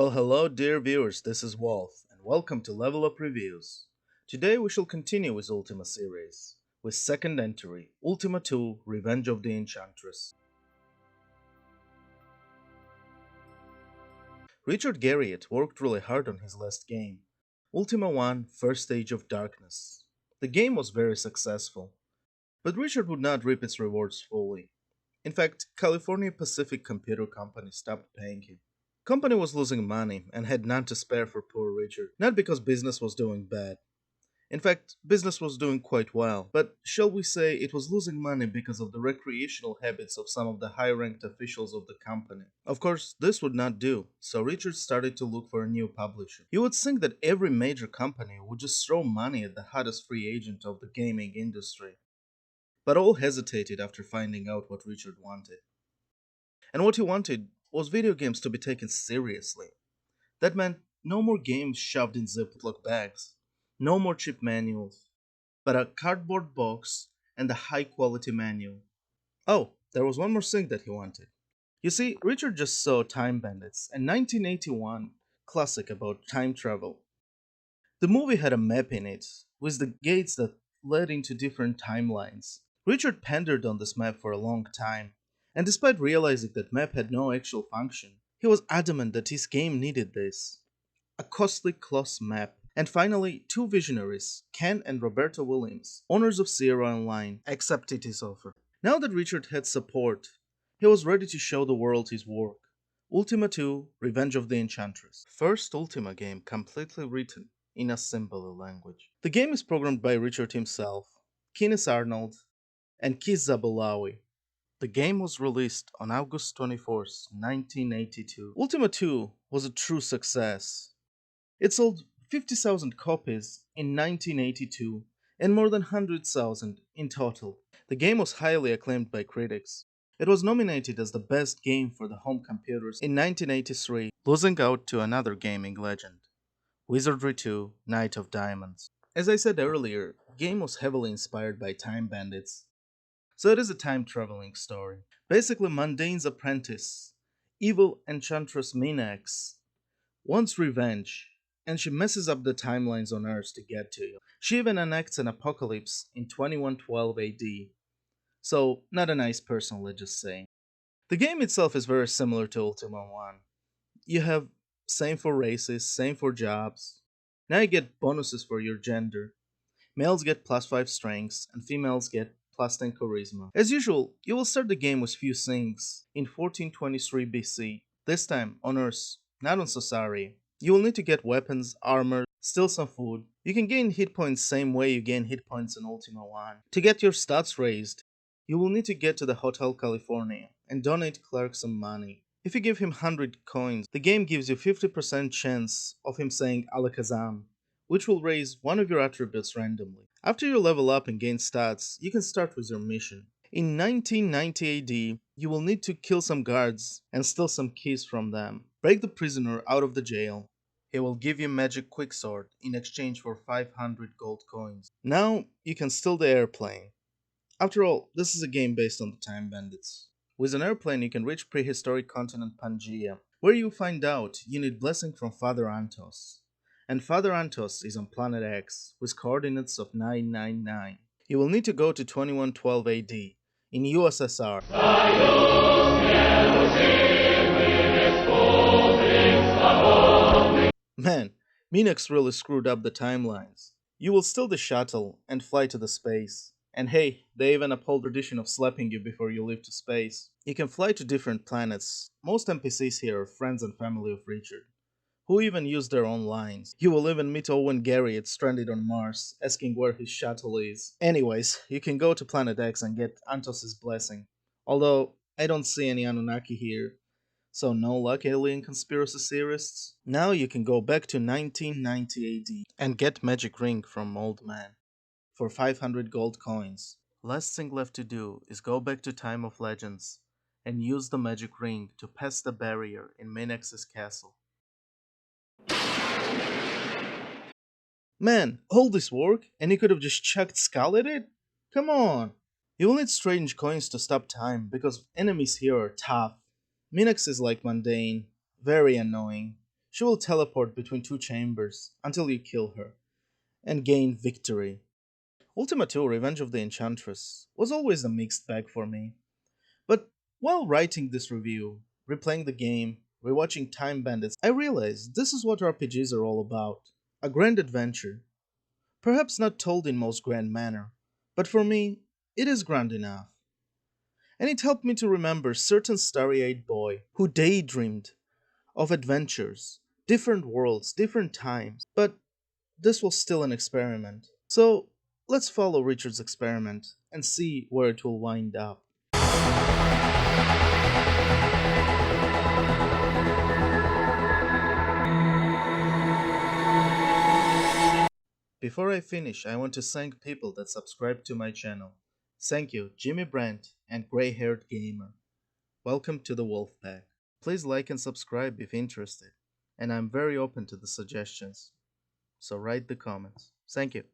Well, hello, dear viewers, this is Wolf, and welcome to Level Up Reviews. Today we shall continue with Ultima series, with second entry, Ultima 2 Revenge of the Enchantress. Richard Garriott worked really hard on his last game, Ultima 1 First Age of Darkness. The game was very successful, but Richard would not reap its rewards fully. In fact, California Pacific Computer Company stopped paying him. Company was losing money and had none to spare for poor Richard, not because business was doing bad. In fact, business was doing quite well, but shall we say it was losing money because of the recreational habits of some of the high-ranked officials of the company. Of course, this would not do, so Richard started to look for a new publisher. You would think that every major company would just throw money at the hottest free agent of the gaming industry. But all hesitated after finding out what Richard wanted. And what he wanted was video games to be taken seriously. That meant no more games shoved in Ziploc bags, no more cheap manuals, but a cardboard box and a high quality manual. Oh, there was one more thing that he wanted. You see, Richard just saw Time Bandits, a 1981 classic about time travel. The movie had a map in it, with the gates that led into different timelines. Richard pondered on this map for a long time, and despite realizing that map had no actual function, he was adamant that his game needed this. A costly cloth map. And finally, two visionaries, Ken and Roberto Williams, owners of Sierra Online, accepted his offer. Now that Richard had support, he was ready to show the world his work. Ultima 2 Revenge of the Enchantress. First Ultima game completely written in a simpler language. The game is programmed by Richard himself, Kines Arnold, and Keith Zabalawi. The game was released on August 24th, 1982. Ultima 2 was a true success. It sold 50,000 copies in 1982 and more than 100,000 in total. The game was highly acclaimed by critics. It was nominated as the best game for the home computers in 1983, losing out to another gaming legend, Wizardry 2 Knight of Diamonds. As I said earlier, the game was heavily inspired by Time Bandits, so it is a time traveling story. Basically, Mundane's apprentice, evil enchantress Minax, wants revenge, and she messes up the timelines on Earth to get to you. She even enacts an apocalypse in 2112 AD, so not a nice person, let's just say. The game itself is very similar to Ultima 1. You have same for races, same for jobs. Now you get bonuses for your gender. Males get +5 strengths, and females get +10 charisma. As usual, you will start the game with few things in 1423 BC, this time on Earth, not on Sosari. You will need to get weapons, armor, steal some food. You can gain hit points same way you gain hit points in Ultima 1. To get your stats raised, you will need to get to the Hotel California and donate Clark some money. If you give him 100 coins, the game gives you 50% chance of him saying Alakazam, which will raise one of your attributes randomly. After you level up and gain stats, you can start with your mission. In 1990 AD, you will need to kill some guards and steal some keys from them. Break the prisoner out of the jail. He will give you magic quicksword in exchange for 500 gold coins. Now you can steal the airplane. After all, this is a game based on the Time Bandits. With an airplane, you can reach prehistoric continent Pangaea, where you find out you need blessing from Father Antos. And Father Antos is on Planet X, with coordinates of 999. You will need to go to 2112 AD, in USSR. Man, Minix really screwed up the timelines. You will steal the shuttle and fly to the space. And hey, they even uphold the tradition of slapping you before you leave to space. You can fly to different planets. Most NPCs here are friends and family of Richard, who even use their own lines. You will even meet Owen Garriott stranded on Mars, asking where his shuttle is. Anyways, you can go to Planet X and get Antos's blessing. Although, I don't see any Anunnaki here, so no luck, alien conspiracy theorists. Now you can go back to 1990 AD and get Magic Ring from Old Man for 500 gold coins. Last thing left to do is go back to Time of Legends and use the Magic Ring to pass the barrier in Minax's castle. Man, all this work and you could have just chucked Skull at it? Come on! You will need strange coins to stop time because enemies here are tough. Minax is like mundane, very annoying. She will teleport between two chambers until you kill her and gain victory. Ultima 2 Revenge of the Enchantress was always a mixed bag for me, but while writing this review, replaying the game, rewatching Time Bandits, I realized this is what RPGs are all about, a grand adventure. Perhaps not told in most grand manner, but for me, it is grand enough. And it helped me to remember certain starry-eyed boy who daydreamed of adventures, different worlds, different times, but this was still an experiment. So let's follow Richard's experiment and see where it will wind up. Before I finish, I want to thank people that subscribe to my channel. Thank you, Jimmy Brandt and Grey Haired Gamer. Welcome to the Wolf Pack. Please like and subscribe if interested, and I'm very open to the suggestions. So write the comments. Thank you.